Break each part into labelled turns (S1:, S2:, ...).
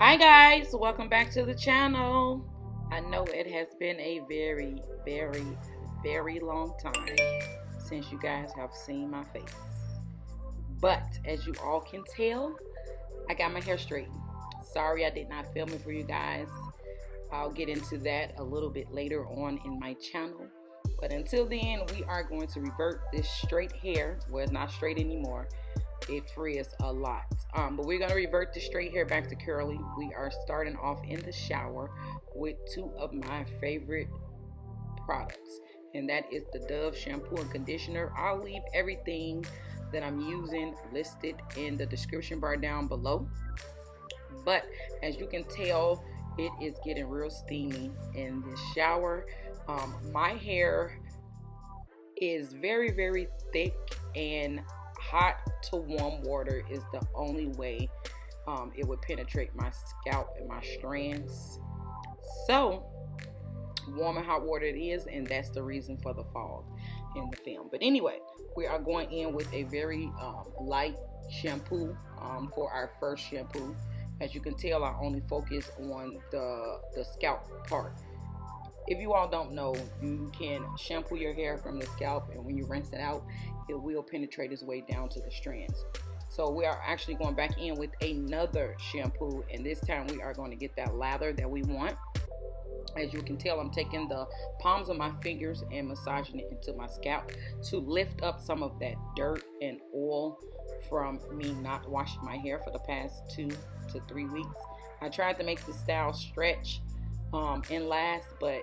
S1: Hi guys, welcome back to the channel. I know it has been a very long time since you guys have seen my face. But as you all can tell, I got my hair straightened. Sorry I did not film it for you guys. I'll get into that a little bit later on in my channel. But until then, we are going to revert this straight hair. Well, it's not straight anymore. It frees a lot. But we're going to revert the straight hair back to curly. We are starting off in the shower with two of my favorite products. And that is the Dove shampoo and conditioner. I'll leave everything that I'm using listed in the description bar down below. But as you can tell, it is getting real steamy in the shower. My hair is very thick, and hot to warm water is the only way it would penetrate my scalp and my strands. So warm and hot water it is, and that's the reason for the fog in the film. But anyway, we are going in with a very light shampoo for our first shampoo. As you can tell, I only focus on the scalp part. If you all don't know, you can shampoo your hair from the scalp, and when you rinse it out, it will penetrate its way down to the strands. So we are actually going back in with another shampoo, and this time we are going to get that lather that we want. As you can tell, I'm taking the palms of my fingers and massaging it into my scalp to lift up some of that dirt and oil from me not washing my hair for the past 2 to 3 weeks. I tried to make the style stretch and last, but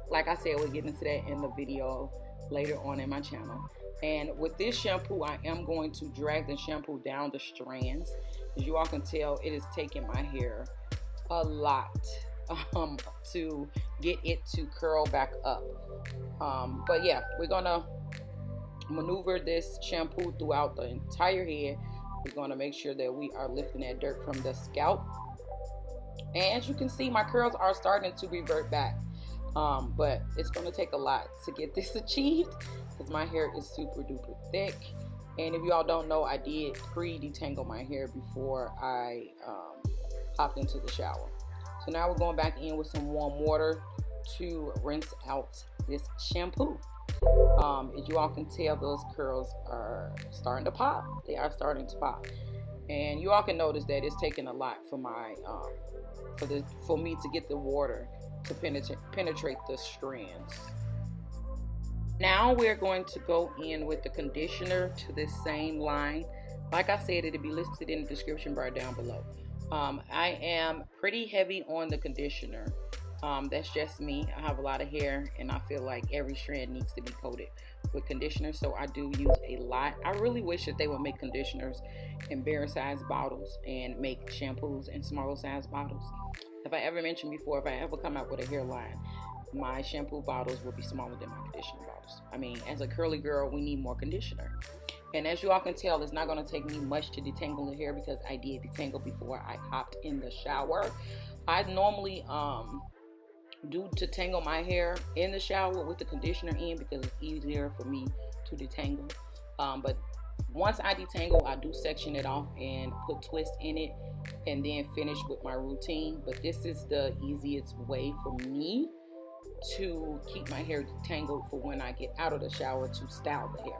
S1: like I said, we'll get into that in the video later on in my channel. And with this shampoo, I am going to drag the shampoo down the strands. As you all can tell, it is taking my hair a lot to get it to curl back up. But yeah, we're gonna maneuver this shampoo throughout the entire head. We're gonna make sure that we are lifting that dirt from the scalp. And as you can see, my curls are starting to revert back. But it's going to take a lot to get this achieved because my hair is super duper thick. And if you all don't know, I did pre-detangle my hair before I hopped into the shower. So now we're going back in with some warm water to rinse out this shampoo. As you all can tell, those curls are starting to pop. They are starting to pop. And you all can notice that it's taking a lot for my for me to get the water to penetrate the strands. Now we're going to go in with the conditioner to this same line. Like I said, it'll be listed in the description bar down below. I am pretty heavy on the conditioner. That's just me. I have a lot of hair, and I feel like every strand needs to be coated with conditioner, so I do use a lot. I really wish that they would make conditioners in bigger size bottles and make shampoos in smaller size bottles. If I ever mentioned before, if I ever come out with a hairline, my shampoo bottles will be smaller than my conditioner bottles. I mean, as a curly girl, we need more conditioner. And as you all can tell, it's not going to take me much to detangle the hair because I did detangle before I hopped in the shower. I normally do to tangle my hair in the shower with the conditioner in because it's easier for me to detangle. But once I detangle, I do section it off and put twists in it and then finish with my routine. But this is the easiest way for me to keep my hair detangled for when I get out of the shower to style the hair.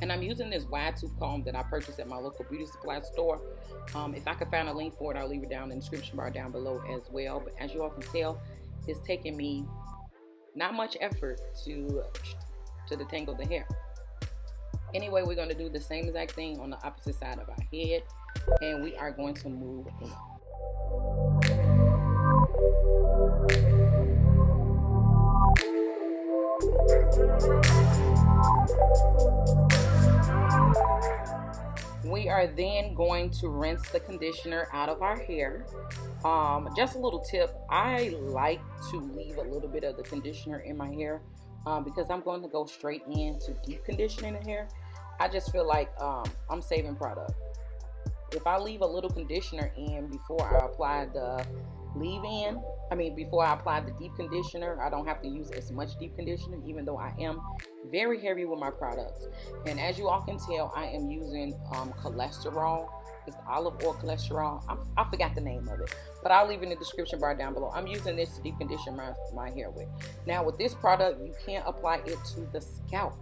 S1: And I'm using this wide tooth comb that I purchased at my local beauty supply store. If I can find a link for it, I'll leave it down in the description bar down below as well. But as you all can tell, it's taking me not much effort to detangle the hair. Anyway, we're going to do the same exact thing on the opposite side of our head, and we are going to move on. We are then going to rinse the conditioner out of our hair. Just a little tip, I like to leave a little bit of the conditioner in my hair because I'm going to go straight into deep conditioning the hair. I just feel like I'm saving product. If I leave a little conditioner in before I apply the before I apply the deep conditioner, I don't have to use as much deep conditioner, even though I am very heavy with my products. And as you all can tell, I am using cholesterol. It's olive oil cholesterol. I forgot the name of it, but I'll leave it in the description bar down below. I'm using this to deep condition my hair with. Now with this product, you can't apply it to the scalp.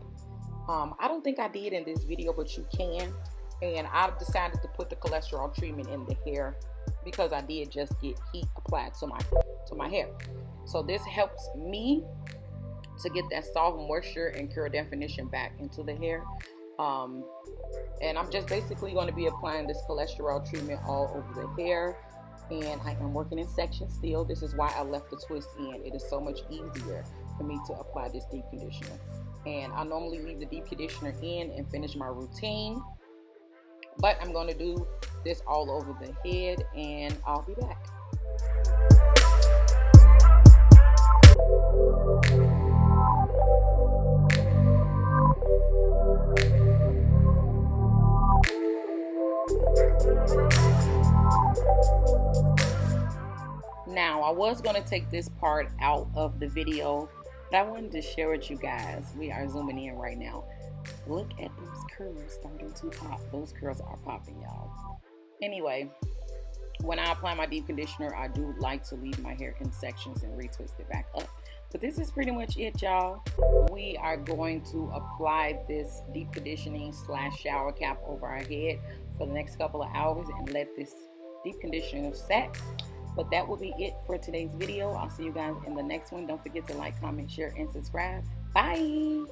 S1: I don't think I did in this video, but you can. And I've decided to put the cholesterol treatment in the hair because I did just get heat applied to my hair. So this helps me to get that soft moisture and curl definition back into the hair. And I'm just basically going to be applying this cholesterol treatment all over the hair. And I am working in sections still. This is why I left the twist in. It is so much easier for me to apply this deep conditioner. And I normally leave the deep conditioner in and finish my routine. But I'm going to do this all over the head, and I'll be back. Now, I was going to take this part out of the video, but I wanted to share with you guys. We are zooming in right now. Look at those curls starting to pop. Those curls are popping, y'all. Anyway, when I apply my deep conditioner, I do like to leave my hair in sections and retwist it back up. But this is pretty much it, y'all. We are going to apply this deep conditioning / shower cap over our head for the next couple of hours and let this deep conditioner set. But that will be it for today's video. I'll see you guys in the next one. Don't forget to like, comment, share, and subscribe. Bye.